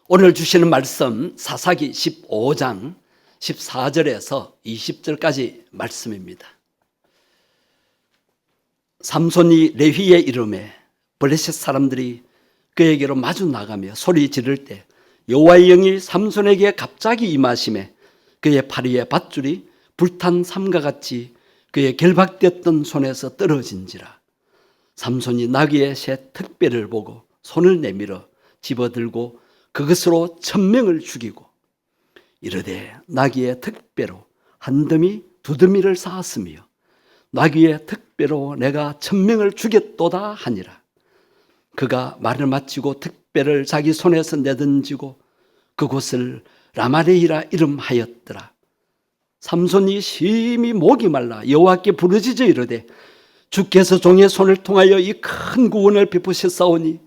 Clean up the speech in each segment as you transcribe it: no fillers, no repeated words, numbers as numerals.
오늘 주시는 말씀 사사기 15장 14절에서 20절까지 말씀입니다. 삼손이 레위의 이름에 블레셋 사람들이 그에게로 마주 나가며 소리 지를 때 여호와의 영이 삼손에게 갑자기 임하심에 그의 팔 위에 밧줄이 불탄 삼과 같이 그의 결박되었던 손에서 떨어진지라. 삼손이 나귀의 새 특배를 보고 손을 내밀어 집어들고 그것으로 1000명을 죽이고 이르되 나귀의 특배로 한 더미 두 더미를 쌓았으며 나귀의 특배로 내가 1000명을 죽였도다 하니라. 그가 말을 마치고 특배를 자기 손에서 내던지고 그곳을 라마레이라 이름하였더라. 삼손이 심히 목이 말라 여호와께 부르짖어 이르되 주께서 종의 손을 통하여 이 큰 구원을 베푸셨사오니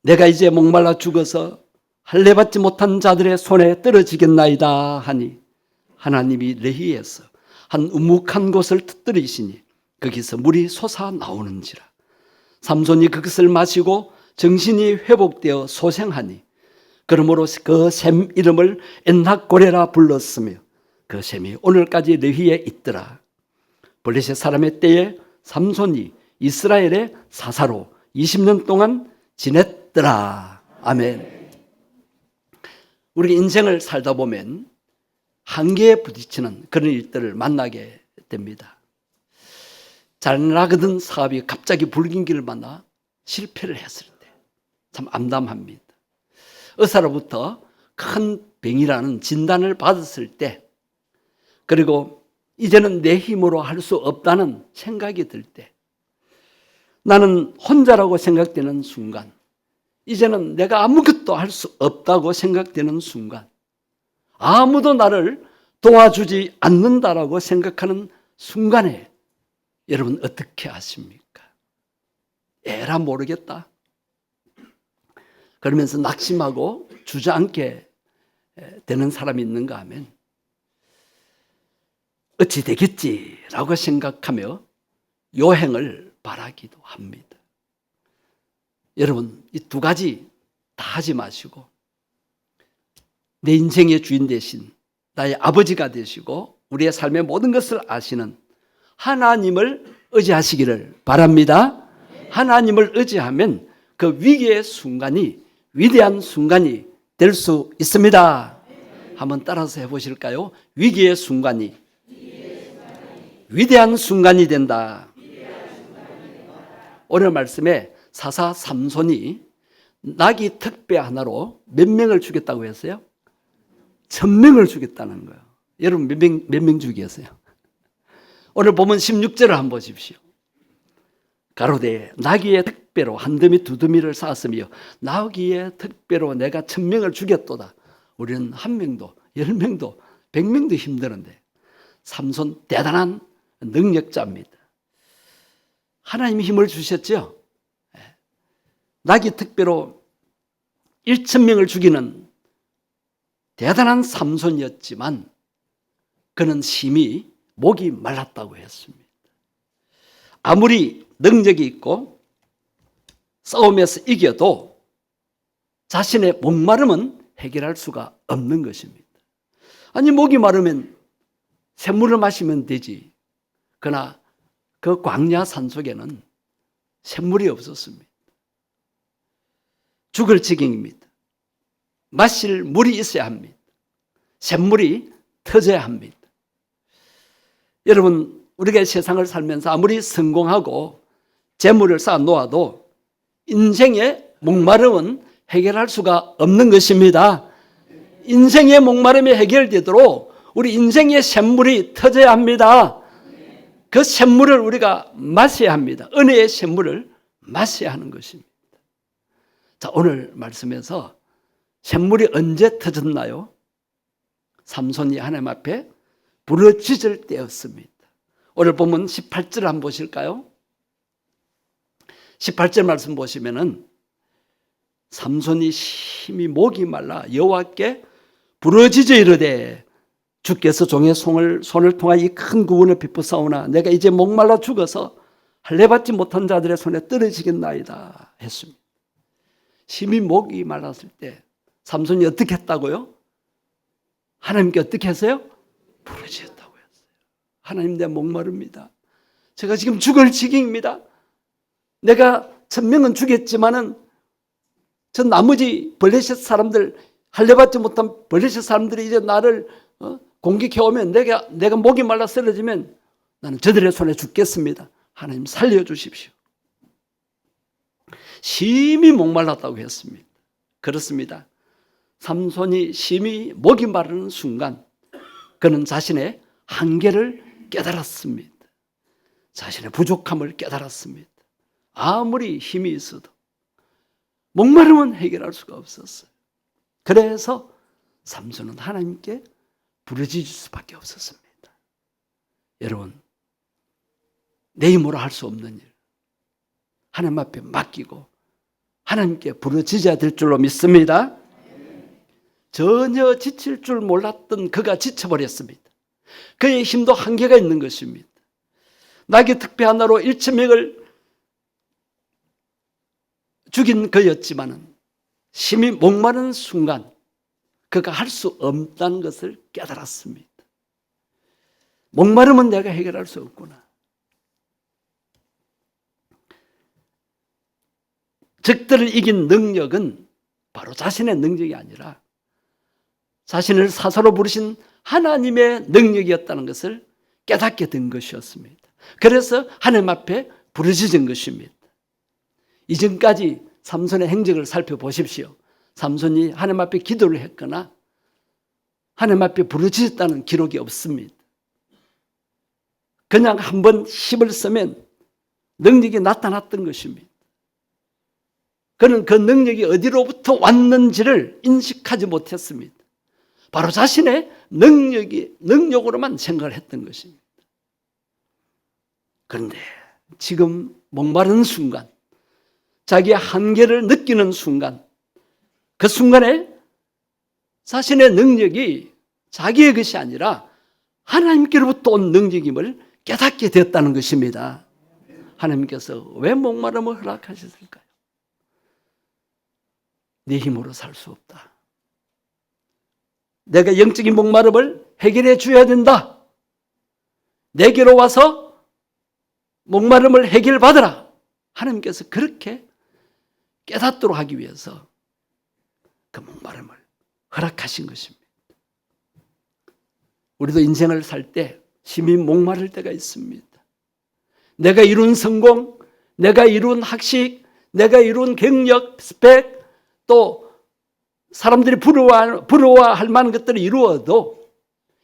내가 이제 목말라 죽어서 할례받지 못한 자들의 손에 떨어지겠나이다 하니 하나님이 레히에서 한 우묵한 곳을 터뜨리시니 거기서 물이 솟아 나오는지라. 삼손이 그것을 마시고 정신이 회복되어 소생하니 그러므로 그 샘 이름을 엔낙고레라 불렀으며 그 샘이 오늘까지 레히에 있더라. 블레셋 사람의 때에 삼손이 이스라엘의 사사로 20년 동안 지냈더라. 아멘. 우리 인생을 살다 보면 한계에 부딪히는 그런 일들을 만나게 됩니다. 잘 나가던 사업이 갑자기 불경기를 만나 실패를 했을 때 참 암담합니다. 의사로부터 큰 병이라는 진단을 받았을 때, 그리고 이제는 내 힘으로 할 수 없다는 생각이 들 때, 나는 혼자라고 생각되는 순간, 이제는 내가 아무것도 할 수 없다고 생각되는 순간, 아무도 나를 도와주지 않는다라고 생각하는 순간에 여러분 어떻게 하십니까? 에라 모르겠다. 그러면서 낙심하고 주저앉게 되는 사람이 있는가 하면 어찌 되겠지라고 생각하며 요행을 바라기도 합니다. 여러분, 이 두 가지 다 하지 마시고 내 인생의 주인 되신 나의 아버지가 되시고 우리의 삶의 모든 것을 아시는 하나님을 의지하시기를 바랍니다. 하나님을 의지하면 그 위기의 순간이 위대한 순간이 될 수 있습니다. 한번 따라서 해보실까요? 위기의 순간이 위대한 순간이 된다. 오늘 말씀에 사사 삼손이 나귀 특배 하나로 몇 명을 죽였다고 했어요? 1000명을 죽였다는 거예요. 여러분 몇 명 죽였어요? 오늘 보면 16절을 한번 보십시오. 가로되 나귀의 특배로 한 더미 두 더미를 쌓았으며 나귀의 특배로 내가 1000명을 죽였도다. 우리는 1명도 10명도 100명도 힘드는데 삼손 대단한 능력자입니다. 하나님이 힘을 주셨죠. 나귀 특배로 1000명을 죽이는 대단한 삼손이었지만 그는 심히 목이 말랐다고 했습니다. 아무리 능력이 있고 싸움에서 이겨도 자신의 목마름은 해결할 수가 없는 것입니다. 아니 목이 마르면 샘물을 마시면 되지. 그러나 그 광야 산속에는 샘물이 없었습니다. 죽을 지경입니다. 마실 물이 있어야 합니다. 샘물이 터져야 합니다. 여러분, 우리가 세상을 살면서 아무리 성공하고 재물을 쌓아 놓아도 인생의 목마름은 해결할 수가 없는 것입니다. 인생의 목마름이 해결되도록 우리 인생의 샘물이 터져야 합니다. 그 샘물을 우리가 마셔야 합니다. 은혜의 샘물을 마셔야 하는 것입니다. 자, 오늘 말씀에서 샘물이 언제 터졌나요? 삼손이 하나님 앞에 부르짖을 때였습니다. 오늘 보면 18절 한번 보실까요? 18절 말씀 보시면은 삼손이 심히 목이 말라 여호와께 부르짖어 이르되 주께서 종의 손을 통하여 이 큰 구원을 베푸사오나 내가 이제 목말라 죽어서 할례받지 못한 자들의 손에 떨어지겠나이다 했습니다. 심히 목이 말랐을 때 삼손이 어떻게 했다고요? 하나님께 어떻게 했어요? 부르짖었다고 했어요. 하나님, 내 목마릅니다. 제가 지금 죽을 지경입니다. 내가 1000명은 죽였지만은 저 나머지 블레셋 사람들, 할례받지 못한 블레셋 사람들이 이제 나를 공격해 오면 내가 목이 말라 쓰러지면 나는 저들의 손에 죽겠습니다. 하나님 살려주십시오. 심히 목말랐다고 했습니다. 그렇습니다. 삼손이 심히 목이 마르는 순간 그는 자신의 한계를 깨달았습니다. 자신의 부족함을 깨달았습니다. 아무리 힘이 있어도 목마름은 해결할 수가 없었어요. 그래서 삼손은 하나님께 부르짖을 수밖에 없었습니다. 여러분, 내 힘으로 할 수 없는 일 하나님 앞에 맡기고 하나님께 부르짖어야 될 줄로 믿습니다. 전혀 지칠 줄 몰랐던 그가 지쳐버렸습니다. 그의 힘도 한계가 있는 것입니다. 나귀 특배 하나로 1000명을 죽인 그였지만은 심히 목마른 순간 그가 할 수 없다는 것을 깨달았습니다. 목마름은 내가 해결할 수 없구나. 적들을 이긴 능력은 바로 자신의 능력이 아니라 자신을 사사로 부르신 하나님의 능력이었다는 것을 깨닫게 된 것이었습니다. 그래서 하나님 앞에 부르짖은 것입니다. 이전까지 삼손의 행적을 살펴보십시오. 삼손이 하나님 앞에 기도를 했거나 하나님 앞에 부르짖었다는 기록이 없습니다. 그냥 한번 힘을 쓰면 능력이 나타났던 것입니다. 그는 그 능력이 어디로부터 왔는지를 인식하지 못했습니다. 바로 자신의 능력으로만 생각을 했던 것입니다. 그런데 지금 목마른 순간, 자기의 한계를 느끼는 순간, 그 순간에 자신의 능력이 자기의 것이 아니라 하나님께로부터 온 능력임을 깨닫게 되었다는 것입니다. 하나님께서 왜 목마름을 허락하셨을까요? 네 힘으로 살 수 없다. 내가 영적인 목마름을 해결해 줘야 된다. 내게로 와서 목마름을 해결받으라. 하나님께서 그렇게 깨닫도록 하기 위해서 그 목마름을 허락하신 것입니다. 우리도 인생을 살 때 심히 목마를 때가 있습니다. 내가 이룬 성공, 내가 이룬 학식, 내가 이룬 경력, 스펙, 또 사람들이 부러워할 만한 것들을 이루어도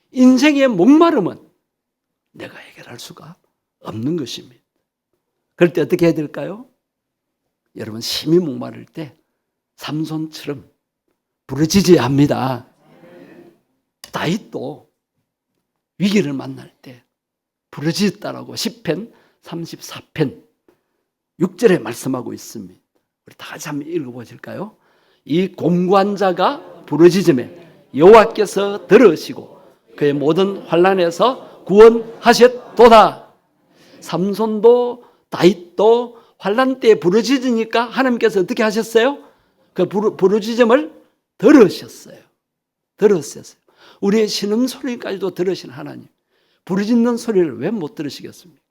인생의 목마름은 내가 해결할 수가 없는 것입니다. 그럴 때 어떻게 해야 될까요? 여러분, 심히 목마를 때 삼손처럼 부르짖어야 합니다. 다윗도 위기를 만날 때 부르짖었다라고 시편 34편 6절에 말씀하고 있습니다. 우리 다 같이 한번 읽어보실까요? 이 곤고한 자가 부르짖음에 여호와께서 들으시고 그의 모든 환난에서 구원하셨도다. 삼손도 다윗도 환난 때에 부르짖으니까 하나님께서 어떻게 하셨어요? 그 부르짖음을 들으셨어요. 우리의 신음소리까지도 들으신 하나님, 부르짖는 소리를 왜 못 들으시겠습니까?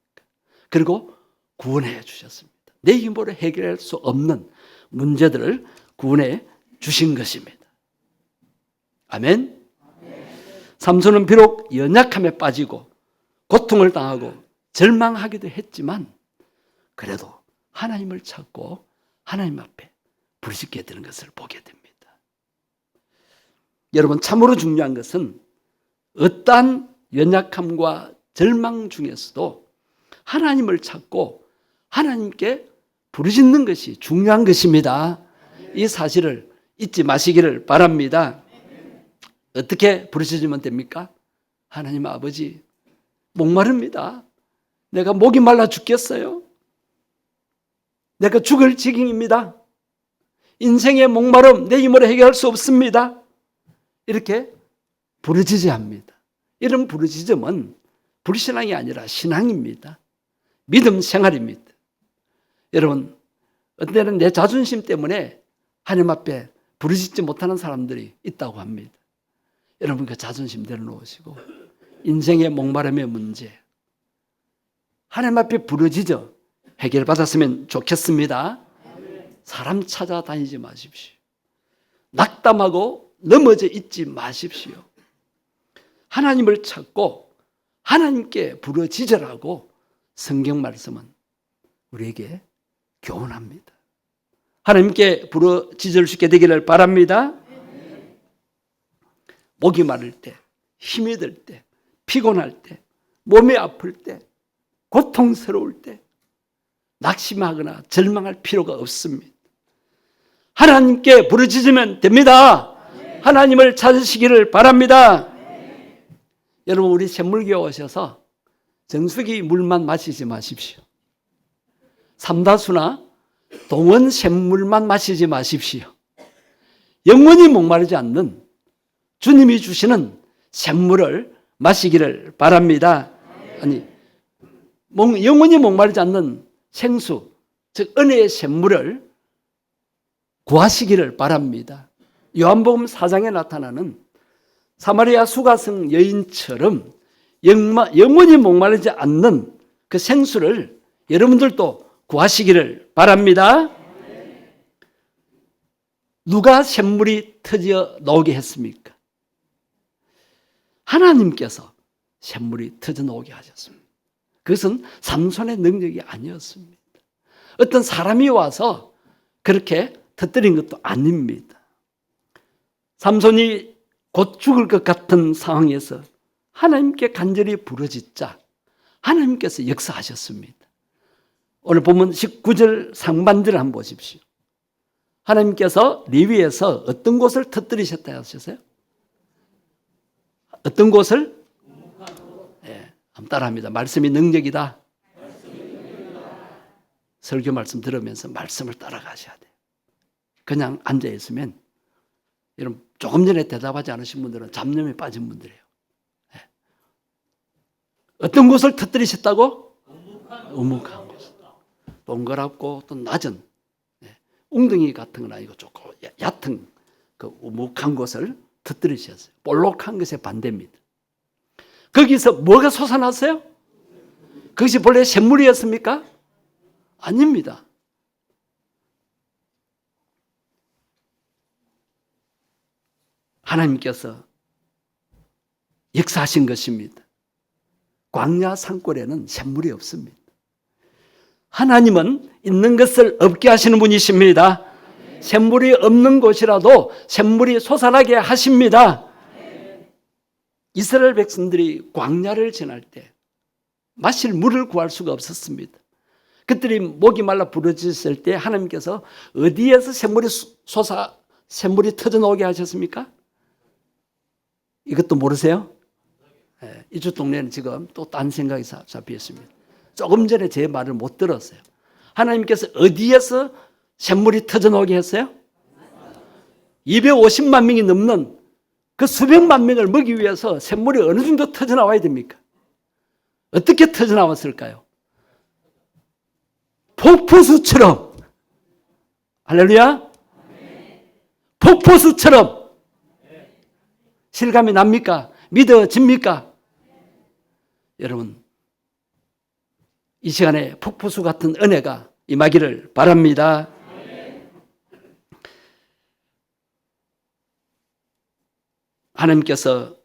그리고 구원해 주셨습니다. 내 힘으로 해결할 수 없는 문제들을 구원해 주신 것입니다. 아멘. 삼손은 비록 연약함에 빠지고 고통을 당하고 절망하기도 했지만 그래도 하나님을 찾고 하나님 앞에 부르짖게 되는 것을 보게 됩니다. 여러분, 참으로 중요한 것은 어떠한 연약함과 절망 중에서도 하나님을 찾고 하나님께 부르짖는 것이 중요한 것입니다. 이 사실을 잊지 마시기를 바랍니다. 어떻게 부르짖으면 됩니까? 하나님 아버지, 목마릅니다. 내가 목이 말라 죽겠어요. 내가 죽을 지경입니다. 인생의 목마름 내 힘으로 해결할 수 없습니다. 이렇게 부르짖어야 합니다. 이런 부르짖음은 불신앙이 아니라 신앙입니다. 믿음 생활입니다. 여러분, 어떤 때는 내 자존심 때문에 하나님 앞에 부르짖지 못하는 사람들이 있다고 합니다. 여러분 그 자존심 내려놓으시고 인생의 목마름의 문제 하나님 앞에 부르짖어 해결받았으면 좋겠습니다. 사람 찾아다니지 마십시오. 낙담하고 넘어져 있지 마십시오. 하나님을 찾고 하나님께 부르짖으라고 성경 말씀은 우리에게 교훈합니다. 하나님께 부르짖을 수 있게 되기를 바랍니다. 목이 마를 때, 힘이 들 때, 피곤할 때, 몸이 아플 때, 고통스러울 때 낙심하거나 절망할 필요가 없습니다. 하나님께 부르짖으면 됩니다. 하나님을 찾으시기를 바랍니다. 여러분 우리 샘물교에 오셔서 정수기 물만 마시지 마십시오. 삼다수나 동원 샘물만 마시지 마십시오. 영원히 목마르지 않는 주님이 주시는 샘물을 마시기를 바랍니다. 아니 영원히 목마르지 않는 생수, 즉 은혜의 샘물을 구하시기를 바랍니다. 요한복음 4장에 나타나는 사마리아 수가성 여인처럼 영원히 목마르지 않는 그 생수를 여러분들도 구하시기를 바랍니다. 누가 샘물이 터져 나오게 했습니까? 하나님께서 샘물이 터져 나오게 하셨습니다. 그것은 삼손의 능력이 아니었습니다. 어떤 사람이 와서 그렇게 터뜨린 것도 아닙니다. 삼손이 곧 죽을 것 같은 상황에서 하나님께 간절히 부르짖자 하나님께서 역사하셨습니다. 오늘 보면 19절 상반절을 한번 보십시오. 하나님께서 레위에서 어떤 곳을 터뜨리셨다 하셨어요? 어떤 곳을? 네, 한번 따라합니다. 말씀이 능력이다. 설교 말씀 들으면서 말씀을 따라가셔야 돼요. 그냥 앉아있으면 여러분 조금 전에 대답하지 않으신 분들은 잡념에 빠진 분들이에요. 네. 어떤 곳을 터뜨리셨다고? 우묵한 곳. 동그랗고 또 낮은 웅덩이 같은 건 아니고 조금 얕은 그 우묵한 곳을 터뜨리셨어요. 볼록한 것의 반대입니다. 거기서 뭐가 솟아났어요? 그것이 본래 샘물이었습니까? 아닙니다. 하나님께서 역사하신 것입니다. 광야 산골에는 샘물이 없습니다. 하나님은 있는 것을 없게 하시는 분이십니다. 샘물이 없는 곳이라도 샘물이 솟아나게 하십니다. 이스라엘 백성들이 광야를 지날 때 마실 물을 구할 수가 없었습니다. 그들이 목이 말라 부르짖을 때 하나님께서 어디에서 샘물이 터져 나오게 하셨습니까? 이것도 모르세요? 네, 이쪽 동네는 지금 또 딴 생각이 잡혀 있습니다. 조금 전에 제 말을 못 들었어요. 하나님께서 어디에서 샘물이 터져 나오게 했어요? 250만 명이 넘는 그 수백만 명을 먹기 위해서 샘물이 어느 정도 터져 나와야 됩니까? 어떻게 터져 나왔을까요? 폭포수처럼. 할렐루야. 폭포수처럼. 실감이 납니까? 믿어집니까? 여러분 이 시간에 폭포수 같은 은혜가 임하기를 바랍니다. 하나님께서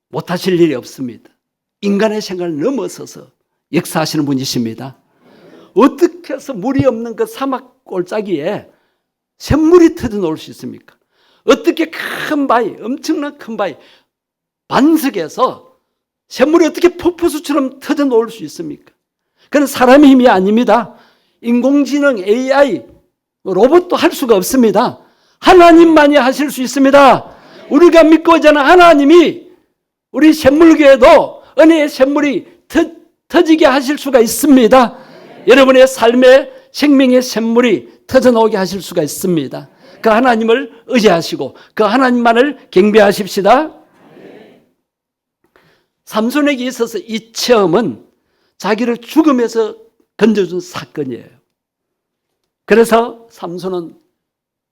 못하실 일이 없습니다. 인간의 생각을 넘어서서 역사하시는 분이십니다. 어떻게 해서 물이 없는 그 사막 골짜기에 샘물이 터져 나올 수 있습니까? 어떻게 큰 바위, 엄청난 큰 바위, 반석에서 샘물이 어떻게 폭포수처럼 터져 나올 수 있습니까? 그건 사람의 힘이 아닙니다. 인공지능, AI, 로봇도 할 수가 없습니다. 하나님만이 하실 수 있습니다. 우리가 믿고 있는 하나님이 우리 샘물교회도 은혜의 샘물이 터지게 하실 수가 있습니다. 여러분의 삶의 생명의 샘물이 터져 나오게 하실 수가 있습니다. 그 하나님을 의지하시고 그 하나님만을 경배하십시다. 삼손에게 있어서 이 체험은 자기를 죽음에서 건져준 사건이에요. 그래서 삼손은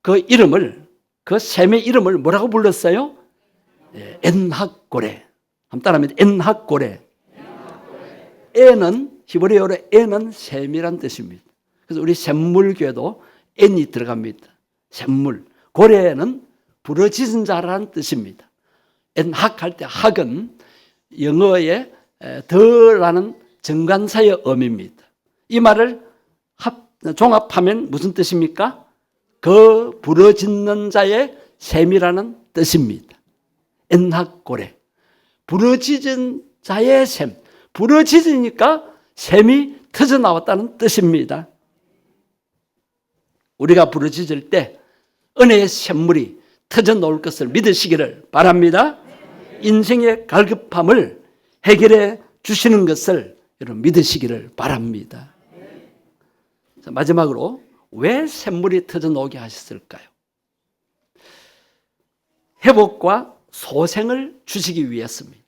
그 이름을, 그 샘의 이름을 뭐라고 불렀어요? 엔학고레. 한번 따라하면 엔학고레. 에는 히브리어로 에는 샘이란 뜻입니다. 그래서 우리 샘물교회도 엔이 들어갑니다. 샘물. 고레는 부러지는 자라는 뜻입니다. 엔학 할 때 학은 영어의 더라는 정관사의 어미입니다. 이 말을 종합하면 무슨 뜻입니까? 그 부러지는 자의 샘이라는 뜻입니다. 엔학고레. 부러지는 자의 샘. 부러지니까 샘이 터져 나왔다는 뜻입니다. 우리가 부러질 때 은혜의 샘물이 터져 나올 것을 믿으시기를 바랍니다. 인생의 갈급함을 해결해 주시는 것을 여러분 믿으시기를 바랍니다. 자, 마지막으로 왜 샘물이 터져 나오게 하셨을까요? 회복과 소생을 주시기 위해서입니다.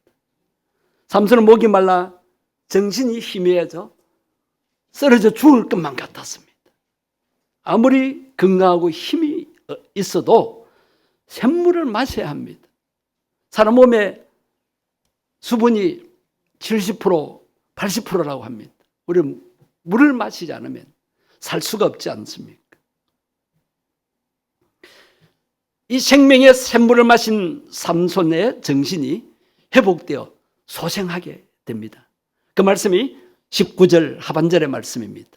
삼손은 목이 말라 정신이 희미해져 쓰러져 죽을 것만 같았습니다. 아무리 건강하고 힘이 있어도 샘물을 마셔야 합니다. 사람 몸에 수분이 70%, 80%라고 합니다. 우리 물을 마시지 않으면 살 수가 없지 않습니까? 이 생명의 샘물을 마신 삼손의 정신이 회복되어 소생하게 됩니다. 그 말씀이 19절 하반절의 말씀입니다.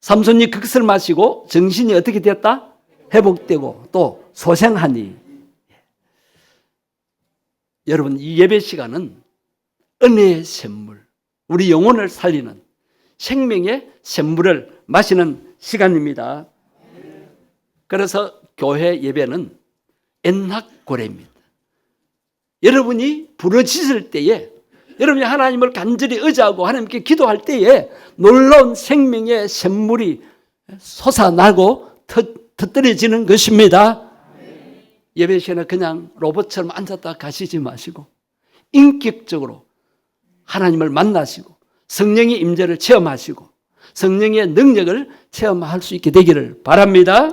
삼손이 그것을 마시고 정신이 어떻게 되었다? 회복되고 또 소생하니. 여러분, 이 예배 시간은 은혜의 샘물, 우리 영혼을 살리는 생명의 샘물을 마시는 시간입니다. 그래서 교회 예배는 엔학고레입니다. 여러분이 부러지실 때에, 여러분이 하나님을 간절히 의지하고 하나님께 기도할 때에 놀라운 생명의 샘물이 솟아나고 터뜨려지는 것입니다. 예배 시간에 그냥 로봇처럼 앉았다 가시지 마시고 인격적으로 하나님을 만나시고 성령의 임재를 체험하시고 성령의 능력을 체험할 수 있게 되기를 바랍니다.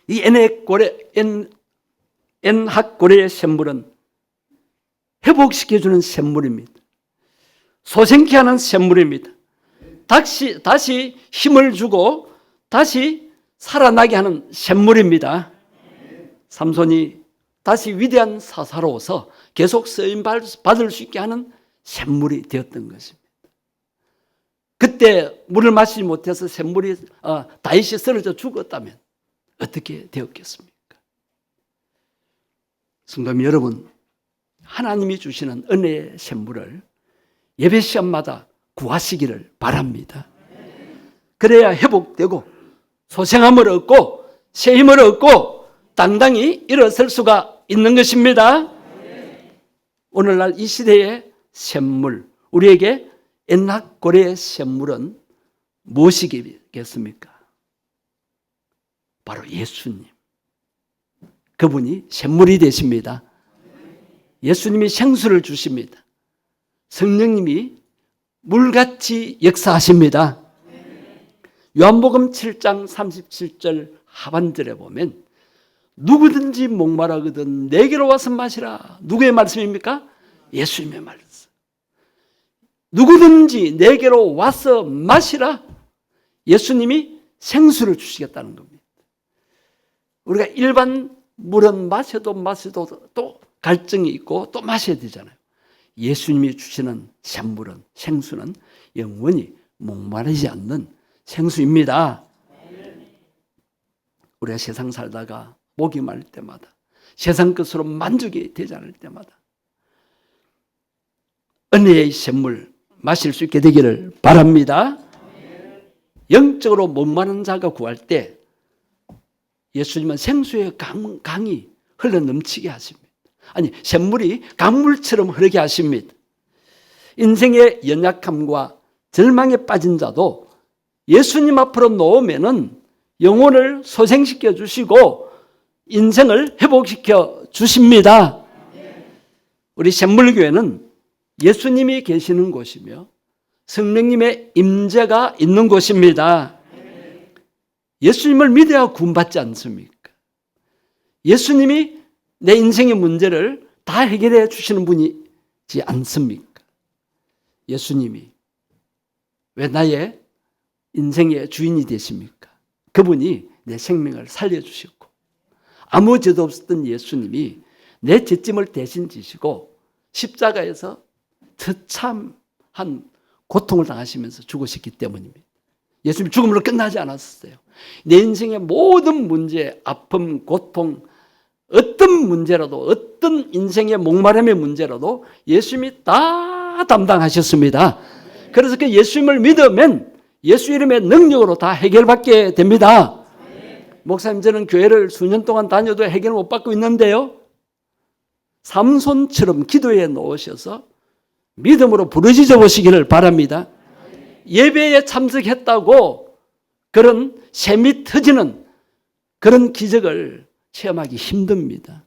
이 엔학고레의 샘물은 회복시켜주는 샘물입니다. 소생케 하는 샘물입니다. 다시 힘을 주고 다시 살아나게 하는 샘물입니다. 삼손이 다시 위대한 사사로서 계속 쓰임 받을 수 있게 하는 샘물이 되었던 것입니다. 그때 물을 마시지 못해서 샘물이 다윗이 쓰러져 죽었다면 어떻게 되었겠습니까? 성도 여러분, 하나님이 주시는 은혜의 샘물을 예배 시간마다 구하시기를 바랍니다. 그래야 회복되고 소생함을 얻고 새 힘을 얻고 당당히 일어설 수가 있는 것입니다. 오늘날 이 시대의 샘물, 우리에게 엔학고레의 샘물은 무엇이겠습니까? 바로 예수님. 그분이 샘물이 되십니다. 예수님이 생수를 주십니다. 성령님이 물같이 역사하십니다. 요한복음 7장 37절 하반절에 보면 누구든지 목마르거든 내게로 와서 마시라. 누구의 말씀입니까? 예수님의 말씀. 누구든지 내게로 와서 마시라. 예수님이 생수를 주시겠다는 겁니다. 우리가 일반 물은 마셔도 또 갈증이 있고 또 마셔야 되잖아요. 예수님이 주시는 샘물은, 생수는 영원히 목마르지 않는 생수입니다. 우리가 세상 살다가 목이 마를 때마다, 세상 것으로 만족이 되지 않을 때마다 은혜의 샘물 마실 수 있게 되기를 바랍니다. 영적으로 목마른 자가 구할 때 예수님은 생수의 강이 흘러넘치게 하십니다. 아니, 샘물이 강물처럼 흐르게 하십니다. 인생의 연약함과 절망에 빠진 자도 예수님 앞으로 놓으면은 영혼을 소생시켜 주시고 인생을 회복시켜 주십니다. 우리 샘물교회는 예수님이 계시는 곳이며 성령님의 임재가 있는 곳입니다. 예수님을 믿어야 구원받지 않습니까? 예수님이 내 인생의 문제를 다 해결해 주시는 분이지 않습니까? 예수님이 왜 나의 인생의 주인이 되십니까? 그분이 내 생명을 살려주셨고, 아무 죄도 없었던 예수님이 내 죄짐을 대신 지시고 십자가에서 처참한 고통을 당하시면서 죽으셨기 때문입니다. 예수님 죽음으로 끝나지 않았어요. 내 인생의 모든 문제, 아픔, 고통, 어떤 문제라도, 어떤 인생의 목마름의 문제라도 예수님이 다 담당하셨습니다. 그래서 그 예수님을 믿으면 예수 이름의 능력으로 다 해결받게 됩니다. 목사님, 저는 교회를 수년 동안 다녀도 해결 못 받고 있는데요, 삼손처럼 기도에 놓으셔서 믿음으로 부르짖어 보시기를 바랍니다. 예배에 참석했다고 그런 샘이 터지는 그런 기적을 체험하기 힘듭니다.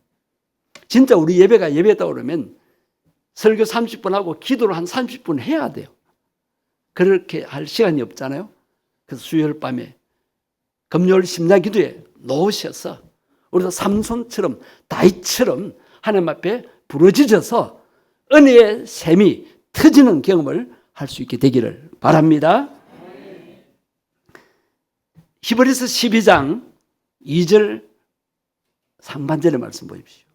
진짜 우리 예배가 예배다 그러면 설교 30분 하고 기도를 한 30분 해야 돼요. 그렇게 할 시간이 없잖아요. 그래서 수요일 밤에 금요일 심야 기도에 놓으셔서 우리도 삼손처럼, 다윗처럼 하나님 앞에 부르짖어서 은혜의 샘이 터지는 경험을 할 수 있게 되기를 바랍니다. 히브리서 12장 2절 상반절의 말씀 보십시오.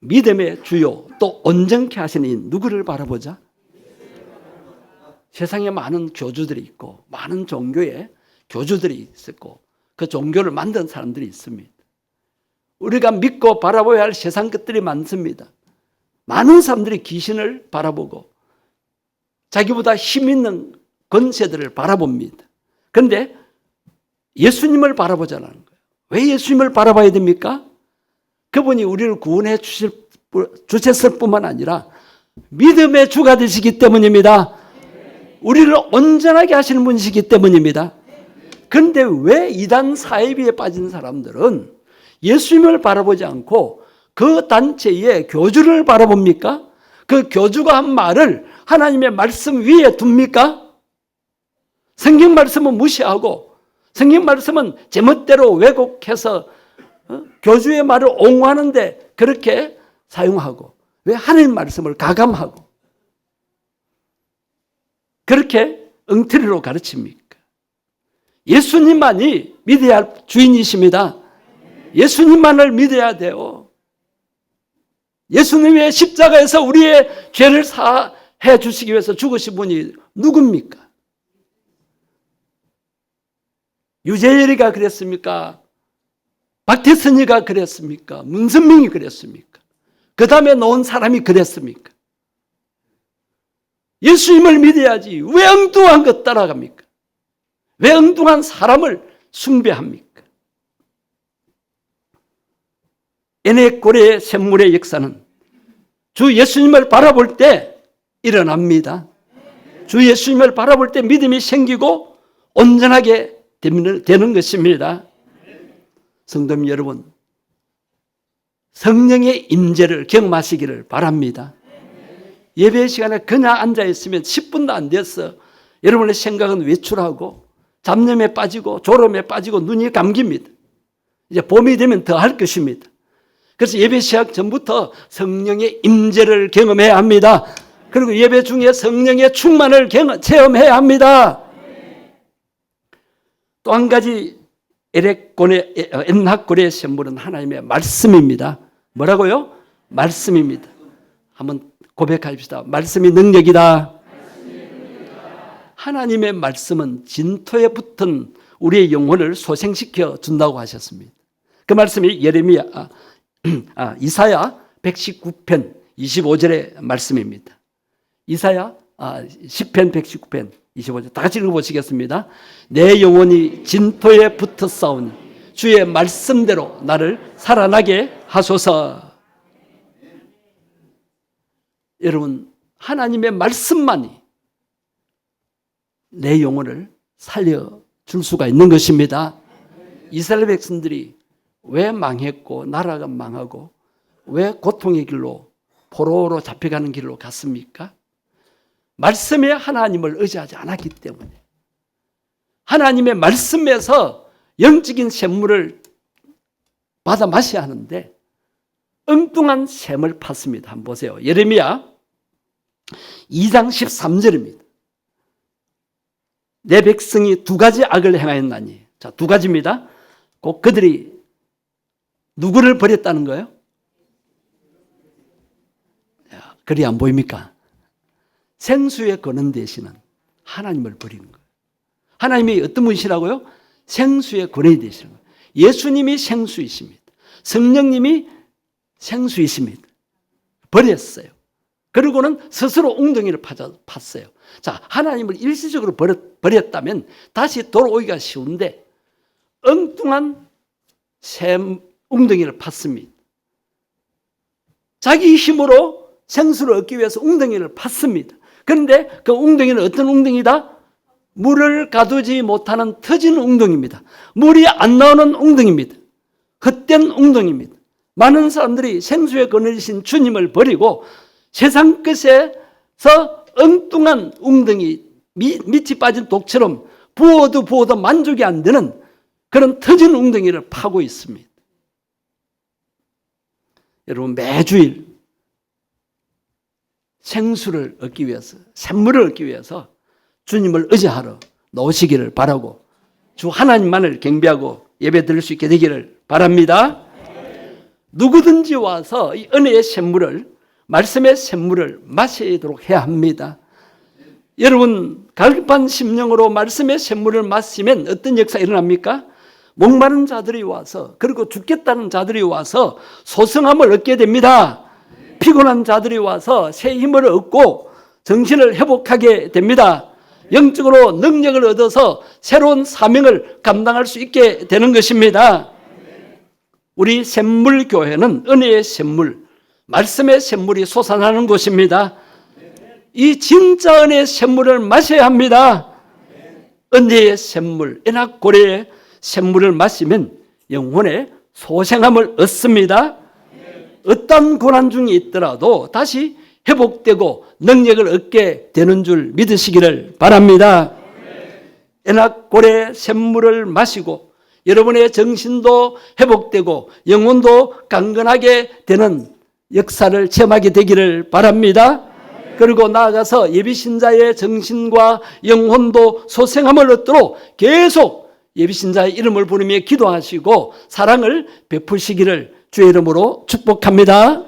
믿음의 주요 또 온전케 하시는 이 누구를 바라보자? 세상에 많은 교주들이 있고 많은 종교에 교주들이 있었고 그 종교를 만든 사람들이 있습니다. 우리가 믿고 바라봐야 할 세상 것들이 많습니다. 많은 사람들이 귀신을 바라보고 자기보다 힘 있는 권세들을 바라봅니다. 그런데 예수님을 바라보자는 거예요. 왜 예수님을 바라봐야 됩니까? 그분이 우리를 구원해 주셨을 뿐만 아니라 믿음의 주가 되시기 때문입니다. 우리를 온전하게 하시는 분이시기 때문입니다. 그런데 왜 이단 사이비에 빠진 사람들은 예수님을 바라보지 않고 그 단체의 교주를 바라봅니까? 그 교주가 한 말을 하나님의 말씀 위에 둡니까? 성경 말씀은 무시하고 성경 말씀은 제멋대로 왜곡해서 교주의 말을 옹호하는데 그렇게 사용하고, 왜 하나님 말씀을 가감하고 그렇게 엉터리로 가르칩니까? 예수님만이 믿어야 할 주인이십니다. 예수님만을 믿어야 돼요. 예수님의 십자가에서 우리의 죄를 사해 주시기 위해서 죽으신 분이 누굽니까? 유재열이가 그랬습니까? 박태선이가 그랬습니까? 문선명이 그랬습니까? 그 다음에 놓은 사람이 그랬습니까? 예수님을 믿어야지 왜 엉뚱한 것 따라갑니까? 왜 엉뚱한 사람을 숭배합니까? 에네고레의 샘물의 역사는 주 예수님을 바라볼 때 일어납니다. 주 예수님을 바라볼 때 믿음이 생기고 온전하게 되는 것입니다. 성도님 여러분, 성령의 임재를 경험하시기를 바랍니다. 예배 시간에 그냥 앉아있으면 10분도 안 돼서 여러분의 생각은 외출하고 잡념에 빠지고 졸음에 빠지고 눈이 감깁니다. 이제 봄이 되면 더 할 것입니다. 그래서 예배 시작 전부터 성령의 임재를 경험해야 합니다. 그리고 예배 중에 성령의 충만을 체험해야 합니다. 또 한 가지 엔학고레의 샘물은 하나님의 말씀입니다. 뭐라고요? 말씀입니다. 한번 고백합시다. 말씀이 능력이다. 하나님의 말씀은 진토에 붙은 우리의 영혼을 소생시켜 준다고 하셨습니다. 그 말씀이 이사야 119편 25절의 말씀입니다. 이사야 10편 119편 25절 다 같이 읽어보시겠습니다. 내 영혼이 진토에 붙어 싸우니 주의 말씀대로 나를 살아나게 하소서. 여러분, 하나님의 말씀만이 내 영혼을 살려줄 수가 있는 것입니다. 이스라엘 백성들이 왜 망했고 나라가 망하고 왜 고통의 길로 포로로 잡혀가는 길로 갔습니까? 말씀에 하나님을 의지하지 않았기 때문에. 하나님의 말씀에서 영적인 샘물을 받아 마셔야 하는데 엉뚱한 샘을 팠습니다. 한번 보세요. 예레미야 2장 13절입니다. 내 백성이 두 가지 악을 행하였나니. 자, 두 가지입니다. 꼭 그들이 누구를 버렸다는 거예요? 글이 안 보입니까? 생수의 근원 되시는 하나님을 버리는 거예요. 하나님이 어떤 분이시라고요? 생수의 근원이 되시는 거예요. 예수님이 생수이십니다. 성령님이 생수이십니다. 버렸어요. 그리고는 스스로 웅덩이를 팠어요. 자, 하나님을 일시적으로 버렸다면 다시 돌아오기가 쉬운데 엉뚱한 샘 웅덩이를 팠습니다. 자기 힘으로 생수를 얻기 위해서 웅덩이를 팠습니다. 그런데 그 웅덩이는 어떤 웅덩이다? 물을 가두지 못하는 터진 웅덩이입니다. 물이 안 나오는 웅덩이입니다. 헛된 웅덩이입니다. 많은 사람들이 생수의 근원이신 주님을 버리고 세상 것에서 엉뚱한 웅덩이, 밑이 빠진 독처럼 부어도 만족이 안 되는 그런 터진 웅덩이를 파고 있습니다. 여러분, 매주일 생수를 얻기 위해서, 샘물을 얻기 위해서 주님을 의지하러 나오시기를 바라고 주 하나님만을 경배하고 예배 드릴 수 있게 되기를 바랍니다. 누구든지 와서 이 은혜의 샘물을, 말씀의 샘물을 마시도록 해야 합니다. 여러분, 갈급한 심령으로 말씀의 샘물을 마시면 어떤 역사가 일어납니까? 목마른 자들이 와서, 그리고 죽겠다는 자들이 와서 소성함을 얻게 됩니다. 피곤한 자들이 와서 새 힘을 얻고 정신을 회복하게 됩니다. 영적으로 능력을 얻어서 새로운 사명을 감당할 수 있게 되는 것입니다. 우리 샘물교회는 은혜의 샘물, 말씀의 샘물이 솟아나는 곳입니다. 이 진짜 은혜의 샘물을 마셔야 합니다. 은혜의 샘물, 엔악고래의 샘물을 마시면 영혼의 소생함을 얻습니다. 어떤 고난 중에 있더라도 다시 회복되고 능력을 얻게 되는 줄 믿으시기를 바랍니다. 엔악고래 샘물을 마시고 여러분의 정신도 회복되고 영혼도 강건하게 되는 역사를 체험하게 되기를 바랍니다. 그리고 나아가서 예비신자의 정신과 영혼도 소생함을 얻도록 계속 예비신자의 이름을 부르며 기도하시고 사랑을 베푸시기를 주의 이름으로 축복합니다.